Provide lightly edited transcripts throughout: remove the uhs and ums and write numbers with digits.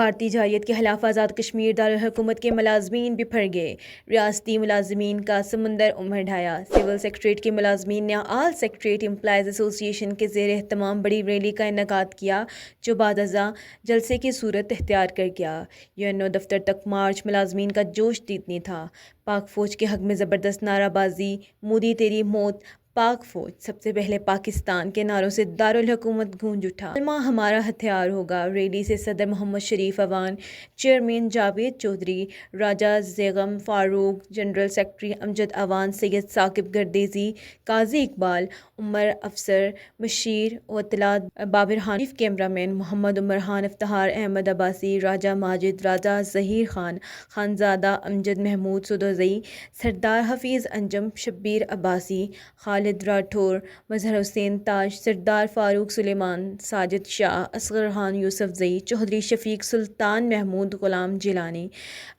بھارتی جارحیت کے خلاف آزاد کشمیر دارالحکومت کے ملازمین بپھر گئے، ریاستی ملازمین کا سمندر امڈ آیا۔ سول سکریٹریٹ کے ملازمین نے آل سکریٹریٹ امپلائیز ایسوسی ایشن کے زیر اہتمام بڑی ریلی کا انعقاد کیا، جو بعد ازاں جلسے کی صورت اختیار کر گیا۔ UNO دفتر تک مارچ ملازمین کا جوش جیتنی تھا۔ پاک فوج کے حق میں زبردست نعرہ بازی، مودی تیری موت، پاک فوج سب سے پہلے پاکستان کے نعروں سے دارالحکومت گونج اٹھا۔ کلمہ ہمارا ہتھیار ہوگا۔ ریلی سے صدر محمد شریف ایوان، چیئرمین جاوید چودھری، راجہ زیغم فاروق، جنرل سیکرٹری امجد ایوان، سید ثاقب گردیزی، قاضی اقبال، عمر افسر، بشیر و اطلاعات بابرخان، چیف کیمرہ مین محمد عمر خان، افتخار احمد عباسی، راجہ ماجد، راجہ ظہیر خان، خانزادہ امجد محمود سدوزئی، سردار حفیظ انجم، شبیر عباسی، خالد راٹھور، مظہر حسین تاج، سردار فاروق سلیمان، ساجد شاہ، اصغر خان یوسف زئی، چودھری شفیق سلطان، محمود غلام جیلانی،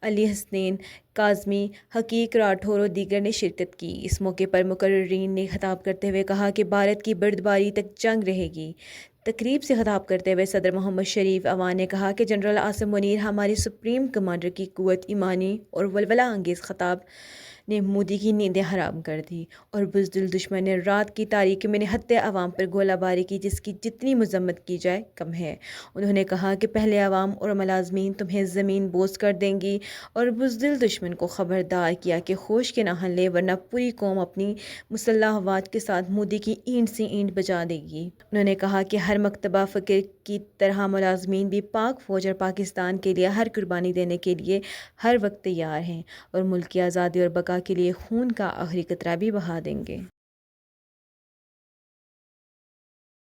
علی حسنین کاظمی، حقیق راٹھور و دیگر نے شرکت کی۔ اس موقع پر مقررین نے خطاب کرتے ہوئے کہا کہ بھارت کی بردباری تک جنگ رہے گی۔ تقریب سے خطاب کرتے ہوئے صدر محمد شریف ایوان نے کہا کہ جنرل عاصم منیر ہماری سپریم کمانڈر کی قوت ایمانی اور ولولہ انگیز خطاب نے مودی کی نیندیں حرام کر دیں اور بزدل دشمن نے رات کی تاریکی میں نہتے عوام پر گولہ باری کی، جس کی جتنی مذمت کی جائے کم ہے۔ انہوں نے کہا کہ پہلے عوام اور ملازمین تمہیں زمین بوس کر دیں گی اور بزدل دشمن کو خبردار کیا کہ ہوش کے نہ ہلے ورنہ پوری قوم اپنی مسلح افواج کے ساتھ مودی کی اینٹ سے اینٹ بجا دے گی۔ انہوں نے کہا کہ ہر مکتبہ فکر کی طرح ملازمین بھی پاک فوج اور پاکستان کے لیے ہر قربانی دینے کے لیے ہر وقت تیار ہیں اور ملک کی آزادی اور بقا کے لیے خون کا آخری قطرہ بھی بہا دیں گے۔